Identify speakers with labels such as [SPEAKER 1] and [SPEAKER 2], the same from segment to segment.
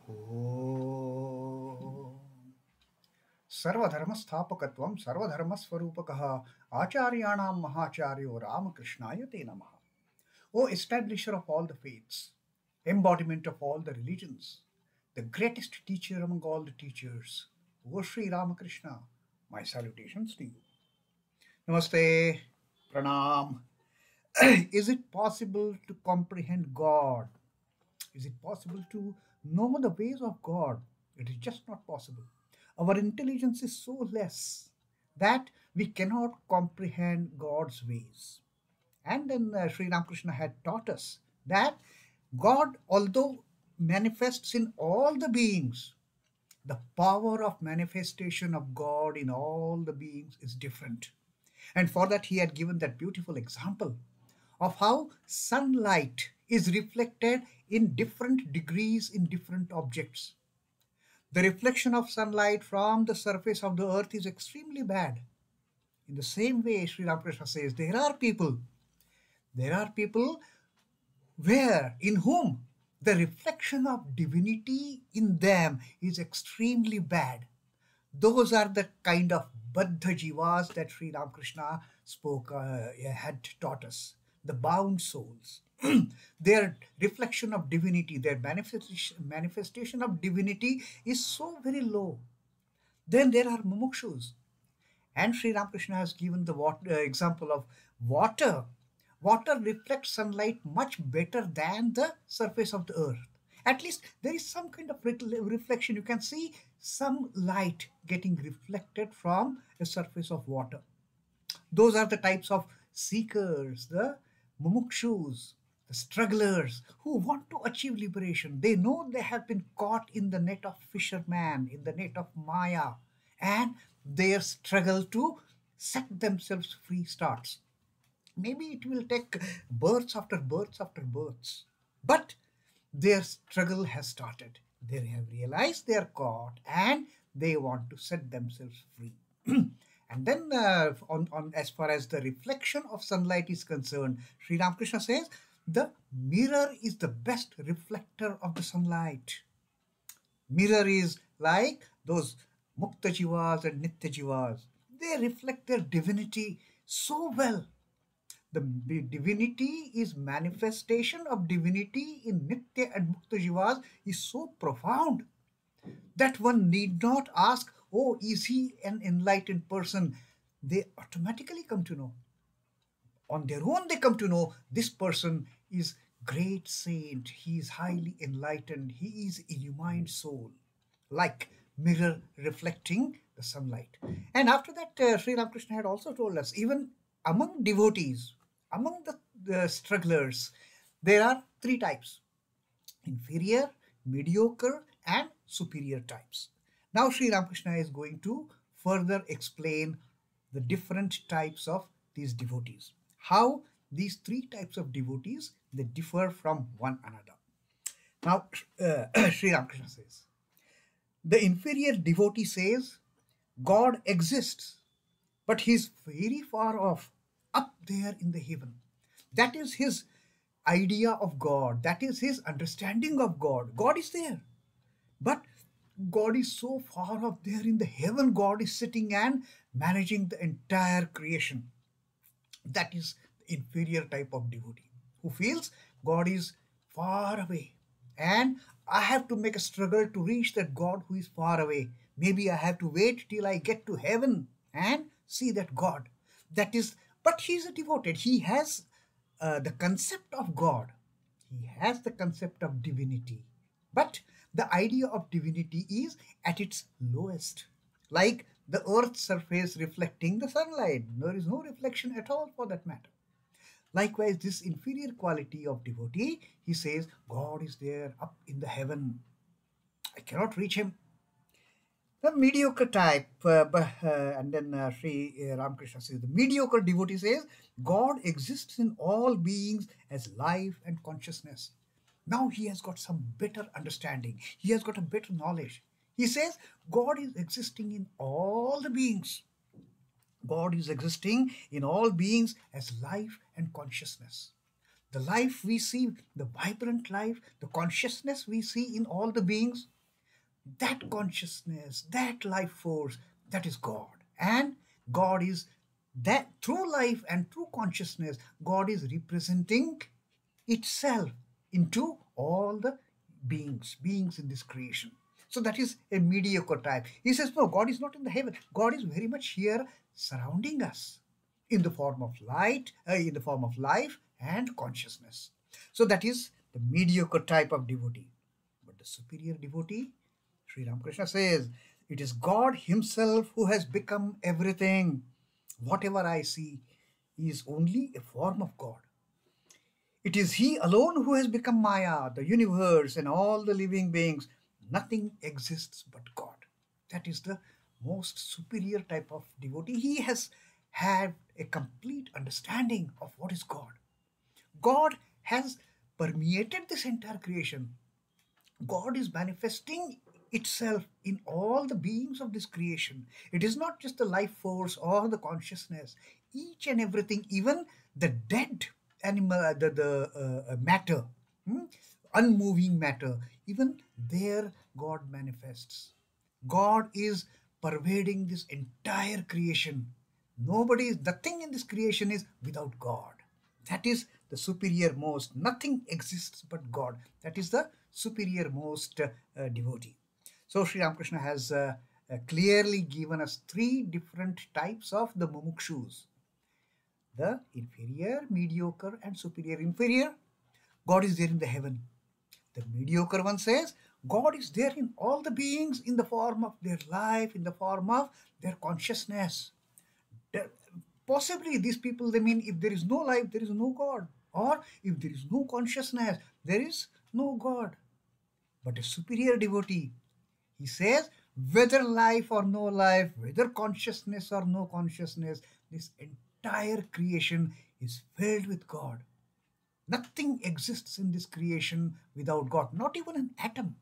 [SPEAKER 1] Om Sarvadharmastapakatvam Sarvadharmasvarupakaha Acharyanam Mahacharyo Ramakrishnaya Te Namaha. O establisher of all the faiths, embodiment of all the religions, the greatest teacher among all the teachers, O Sri Ramakrishna, my salutations to you. Namaste, Pranam. Is it possible to comprehend God? Is it possible to know the ways of God? It is just not possible. Our intelligence is so less that we cannot comprehend God's ways. And then Sri Ramakrishna had taught us that God, although manifests in all the beings, the power of manifestation of God in all the beings is different. And for that, he had given that beautiful example of how sunlight is reflected in different degrees in different objects. The reflection of sunlight from the surface of the earth is extremely bad. In the same way, Sri Ramakrishna says, there are people in whom the reflection of divinity in them is extremely bad. Those are the kind of baddha jivas that Sri Ramakrishna had taught us, the bound souls. Their reflection of divinity, their manifestation of divinity is so very low. Then there are mumukshus. And Sri Ramakrishna has given the example of water. Water reflects sunlight much better than the surface of the earth. At least there is some kind of reflection. You can see some light getting reflected from the surface of water. Those are the types of seekers, the mumukshus, the strugglers who want to achieve liberation. They know they have been caught in the net of fisherman, in the net of Maya, and their struggle to set themselves free starts. Maybe it will take births after births after births, but their struggle has started. They have realized they are caught and they want to set themselves free. And then on as far as the reflection of sunlight is concerned, Sri Ramakrishna says the mirror is the best reflector of the sunlight. Mirror is like those mukta jivas and nitya jivas. They reflect their divinity so well. The divinity is manifestation of divinity in nitya and mukta jivas is so profound that one need not ask, oh, is he an enlightened person? They automatically come to know. On their own, they come to know this person is great saint. He is highly enlightened. He is illumined soul, like mirror reflecting the sunlight. And after that, Sri Ramakrishna had also told us, even among devotees, among the strugglers, there are three types: inferior, mediocre, and superior types. Now Sri Ramakrishna is going to further explain the different types of these devotees. How these three types of devotees, they differ from one another. Now Sri Ramakrishna says, the inferior devotee says, God exists, but he is very far off, up there in the heaven. That is his idea of God. That is his understanding of God. God is there. But God is so far up there in the heaven. God is sitting and managing the entire creation. That is the inferior type of devotee who feels God is far away. And I have to make a struggle to reach that God who is far away. Maybe I have to wait till I get to heaven and see that God. That is, but he is a devoted. He has the concept of God. He has the concept of divinity. But the idea of divinity is at its lowest. Like the earth's surface reflecting the sunlight. There is no reflection at all for that matter. Likewise, this inferior quality of devotee, he says, God is there up in the heaven. I cannot reach him. The mediocre type, and then Sri Ramakrishna says, the mediocre devotee says, God exists in all beings as life and consciousness. Now he has got some better understanding. He has got a better knowledge. He says, God is existing in all the beings. God is existing in all beings as life and consciousness. The life we see, the vibrant life, the consciousness we see in all the beings, That consciousness, that life force, that is God. And God is that through life and through consciousness, God is representing itself into all the beings in this creation. So that is a mediocre type. He says, no, God is not in the heaven. God is very much here surrounding us in the form of light, in the form of life and consciousness. So that is the mediocre type of devotee. But the superior devotee, Sri Ramakrishna says, it is God Himself who has become everything. Whatever I see is only a form of God. It is He alone who has become Maya, the universe, and all the living beings. Nothing exists but God. That is the most superior type of devotee. He has had a complete understanding of what is God. God has permeated this entire creation. God is manifesting itself in all the beings of this creation. It is not just the life force or the consciousness. Each and everything, even the dead animal, the matter, unmoving matter, even there God manifests. God is pervading this entire creation. Nothing in this creation is without God. That is the superior most. Nothing exists but God. That is the superior most devotee. So Sri Ramakrishna has clearly given us three different types of the mumukshus: the inferior, mediocre, and superior. Inferior, God is there in the heaven. The mediocre one says, God is there in all the beings in the form of their life, in the form of their consciousness. Possibly these people, they mean if there is no life, there is no God. Or if there is no consciousness, there is no God. But a superior devotee, he says, whether life or no life, whether consciousness or no consciousness, this entire creation is filled with God. Nothing exists in this creation without God, not even an atom.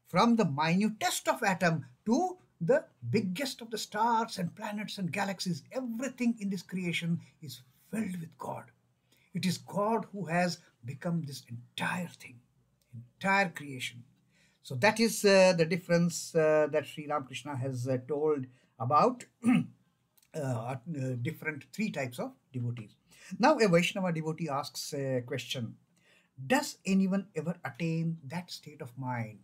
[SPEAKER 1] From the minutest of atom to the biggest of the stars and planets and galaxies, everything in this creation is filled with God. It is God who has become this entire thing, entire creation. So that is the difference that Sri Ramakrishna has told about different three types of devotees. Now a Vaishnava devotee asks a question: does anyone ever attain that state of mind?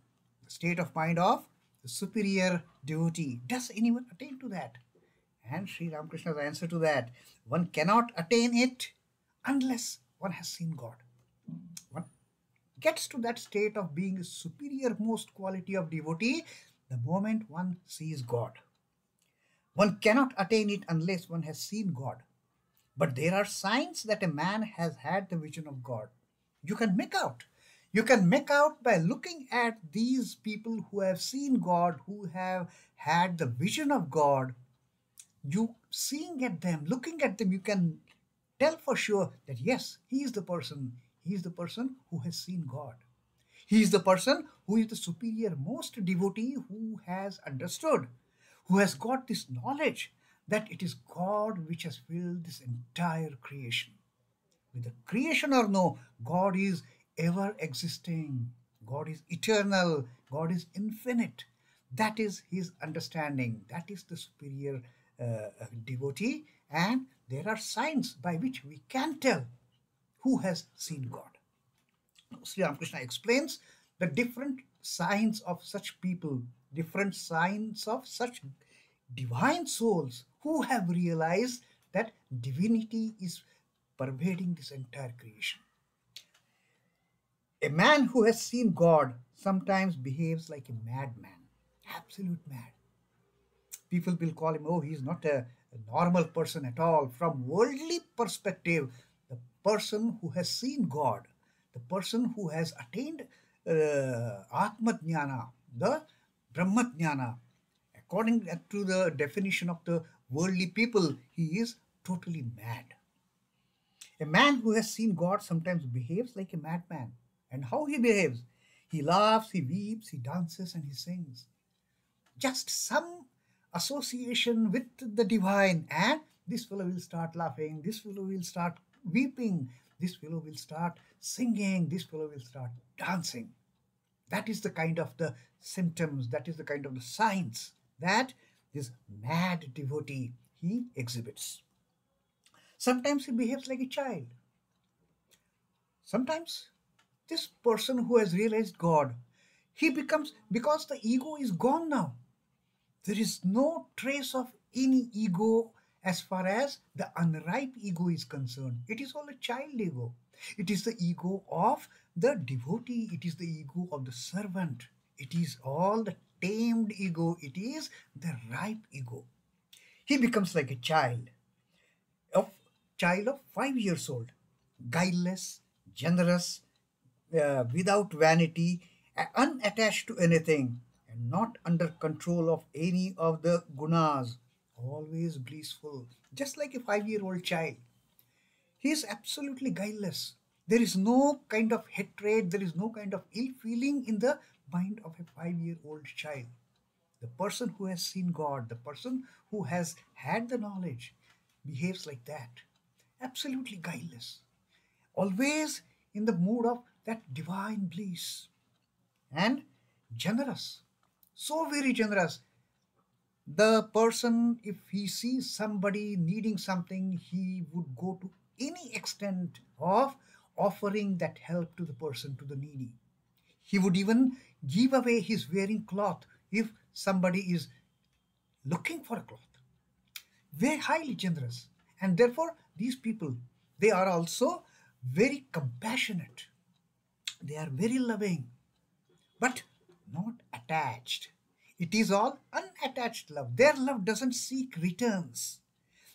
[SPEAKER 1] The state of mind of the superior devotee. Does anyone attain to that? And Sri Ramakrishna's answer to that: one cannot attain it unless one has seen God. One gets to that state of being a superior most quality of devotee the moment one sees God. One cannot attain it unless one has seen God. But there are signs that a man has had the vision of God. You can make out. You can make out by looking at these people who have seen God, who have had the vision of God. You seeing at them, looking at them, you can tell for sure that yes, he is the person. He is the person who has seen God. He is the person who is the superior most devotee, who has understood, who has got this knowledge that it is God which has filled this entire creation. Whether creation or no, God is ever existing. God is eternal. God is infinite. That is his understanding. That is the superior devotee. And there are signs by which we can tell who has seen God. Sri Ramakrishna explains the different signs of such people, different signs of such divine souls who have realized that divinity is pervading this entire creation. A man who has seen God sometimes behaves like a madman, absolute mad. People will call him, oh, he's not a normal person at all. From worldly perspective, the person who has seen God, the person who has attained Atma Jnana, the Brahma Jnana, according to the definition of the worldly people, he is totally mad. A man who has seen God sometimes behaves like a madman. And how he behaves? He laughs, he weeps, he dances, and he sings. Just some association with the divine, and this fellow will start laughing, this fellow will start weeping, this fellow will start singing, this fellow will start dancing. That is the kind of the symptoms, that is the kind of the signs that this mad devotee he exhibits. Sometimes he behaves like a child. Sometimes this person who has realized God, he becomes, because the ego is gone now. There is no trace of any ego as far as the unripe ego is concerned. It is all a child ego. It is the ego of the devotee. It is the ego of the servant. It is all the tamed ego. It is the ripe ego. He becomes like a of child of 5 years old, guileless, generous, without vanity, unattached to anything, and not under control of any of the gunas, always blissful, just like a 5 year old child. He is absolutely guileless. There is no kind of hatred, there is no kind of ill feeling in the mind of a 5 year old child. The person who has seen God, the person who has had the knowledge, behaves like that. Absolutely guileless. Always in the mood of that divine bliss. And generous. So very generous. The person, if he sees somebody needing something, he would go to any extent of offering that help to the person, to the needy. He would even give away his wearing cloth if somebody is looking for a cloth. Very highly generous. And therefore, these people, they are also very compassionate. They are very loving, but not attached. It is all unattached love. Their love doesn't seek returns.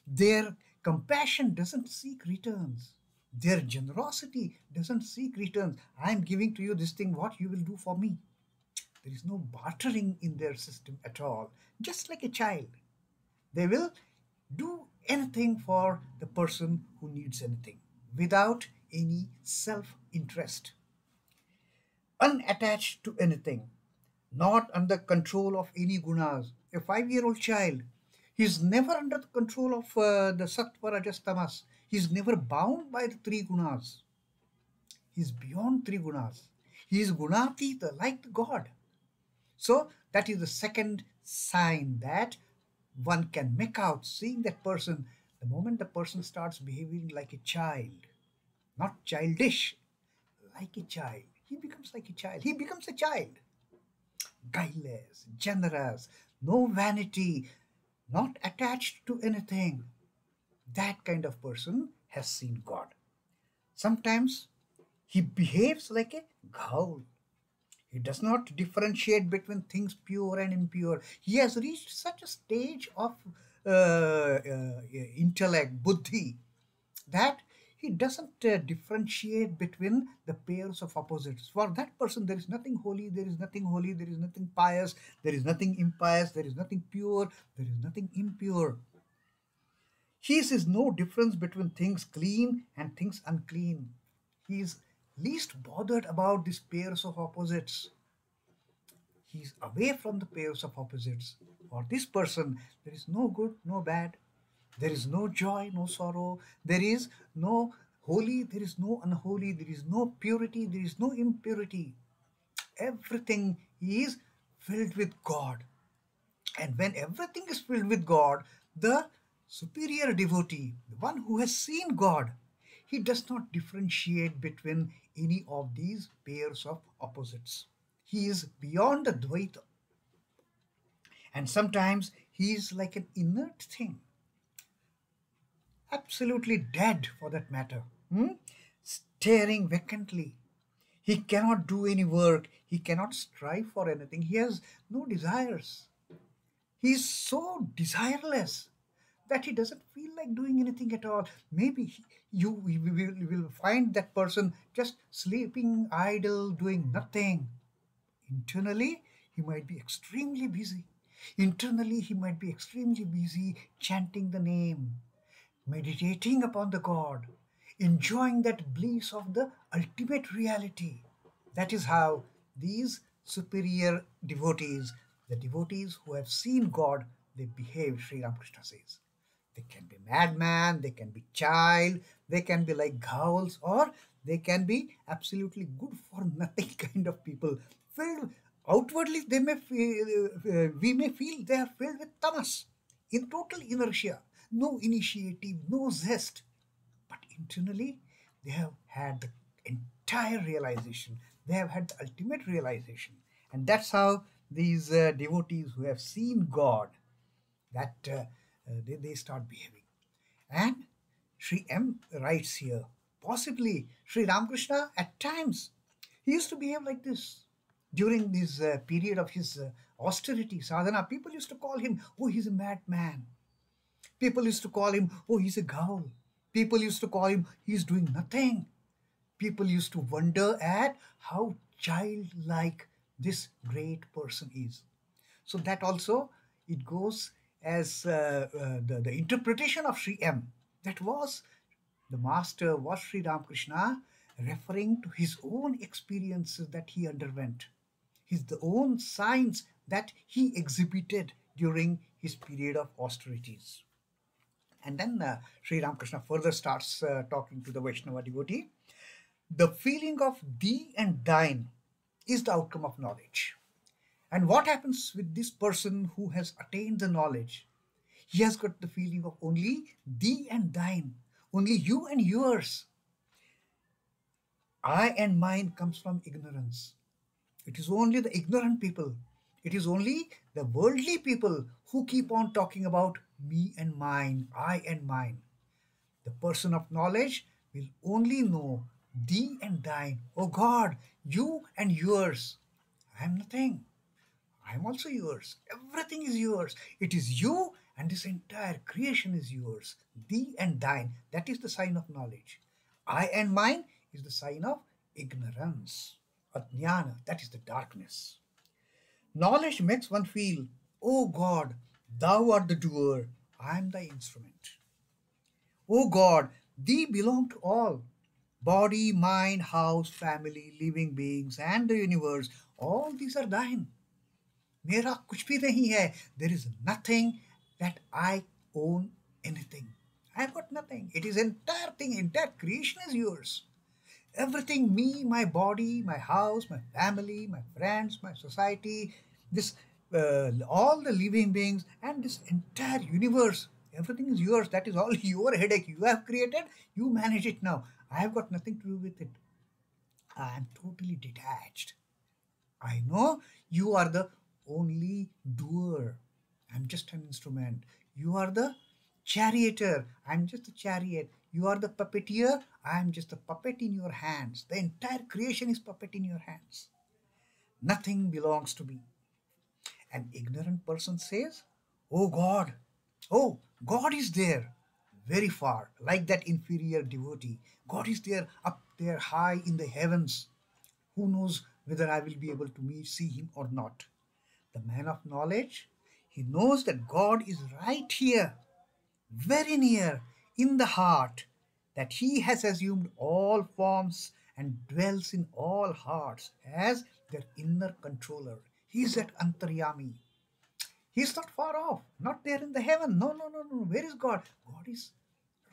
[SPEAKER 1] Their compassion doesn't seek returns. Their generosity doesn't seek returns. I am giving to you this thing, what you will do for me. There is no bartering in their system at all. Just like a child, they will do anything for the person who needs anything without any self-interest. Unattached to anything, not under control of any gunas. A 5 year old child, he is never under the control of the sattva, rajas, tamas. He is never bound by the three gunas. He is beyond three gunas. He is gunatita, like the God. So that is the second sign that one can make out, seeing that person. The moment the person starts behaving like a child, not childish, like a child, he becomes like a child. He becomes a child. Guileless, generous, no vanity, not attached to anything. That kind of person has seen God. Sometimes he behaves like a ghoul. He does not differentiate between things pure and impure. He has reached such a stage of intellect, buddhi, that he doesn't differentiate between the pairs of opposites. For that person, there is nothing holy, there is nothing holy, there is nothing pious, there is nothing impious, there is nothing pure, there is nothing impure. He sees no difference between things clean and things unclean. He is least bothered about these pairs of opposites. He is away from the pairs of opposites. For this person, there is no good, no bad. There is no joy, no sorrow. There is no holy, there is no unholy. There is no purity, there is no impurity. Everything is filled with God. And when everything is filled with God, the superior devotee, the one who has seen God, he does not differentiate between any of these pairs of opposites. He is beyond the dvaita. And sometimes he is like an inert thing, absolutely dead for that matter, staring vacantly. He cannot do any work, he cannot strive for anything, he has no desires. He is so desireless that he doesn't feel like doing anything at all. Maybe you will find that person just sleeping idle, doing nothing. Internally, he might be extremely busy. Internally, he might be extremely busy chanting the name, meditating upon the God, enjoying that bliss of the ultimate reality. That is how these superior devotees, the devotees who have seen God, they behave, Sri Ramakrishna says. They can be madman, they can be child, they can be like ghouls, or they can be absolutely good for nothing kind of people. filled outwardly. We may feel they are filled with tamas, in total inertia, no initiative, no zest. But internally, they have had the entire realization. They have had the ultimate realization. And that's how these devotees who have seen God, that they start behaving. And Sri M writes here, possibly Sri Ramakrishna at times, he used to behave like this. During this period of his austerity sadhana, people used to call him, oh, he's a madman. People used to call him, oh, he's a ghoul. People used to call him, he's doing nothing. People used to wonder at how childlike this great person is. So that also, it goes as the interpretation of Sri M. That was, the master was Sri Ramakrishna referring to his own experiences that he underwent, his the own signs that he exhibited during his period of austerities. And then Sri Ramakrishna further starts talking to the Vaishnava devotee. The feeling of thee and thine is the outcome of knowledge. And what happens with this person who has attained the knowledge? He has got the feeling of only thee and thine, only you and yours. I and mine comes from ignorance. It is only the ignorant people, it is only the worldly people who keep on talking about me and mine, I and mine. The person of knowledge will only know thee and thine. Oh God, you and yours. I am nothing. I am also yours. Everything is yours. It is you, and this entire creation is yours. Thee and thine. That is the sign of knowledge. I and mine is the sign of ignorance. Ajnana, that is the darkness. Knowledge makes one feel, oh God, thou art the doer, I am thy instrument. O God, thee belong to all. Body, mind, house, family, living beings, and the universe, all these are thine. मेरा कुछ भी नहीं है. There is nothing that I own anything. I've got nothing. It is entire thing, entire creation is yours. Everything, me, my body, my house, my family, my friends, my society, this all the living beings and this entire universe, everything is yours. That is all your headache. You have created, you manage it now. I have got nothing to do with it. I am totally detached. I know you are the only doer. I'm just an instrument. You are the charioteer. I'm just a chariot. You are the puppeteer. I'm just a puppet in your hands. The entire creation is puppet in your hands. Nothing belongs to me. An ignorant person says, oh God, oh, God is there, very far, like that inferior devotee. God is there, up there, high in the heavens. Who knows whether I will be able to see him or not? The man of knowledge, he knows that God is right here, very near, in the heart, that he has assumed all forms and dwells in all hearts as their inner controller. He is that Antaryami. He is not far off, not there in the heaven. No, no, no, no. Where is God? God is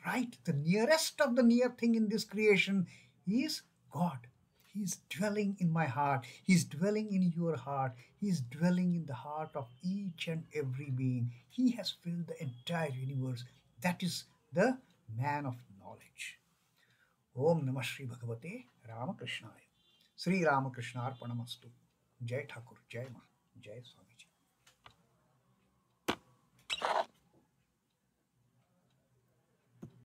[SPEAKER 1] right, the nearest of the near thing in this creation. He is God. He is dwelling in my heart. He is dwelling in your heart. He is dwelling in the heart of each and every being. He has filled the entire universe. That is the man of knowledge. Om Namah Shri Bhagavate Ramakrishna. Sri Ramakrishna Arpanamastu. Jai Thakur, Jai Ma, Jai Swami.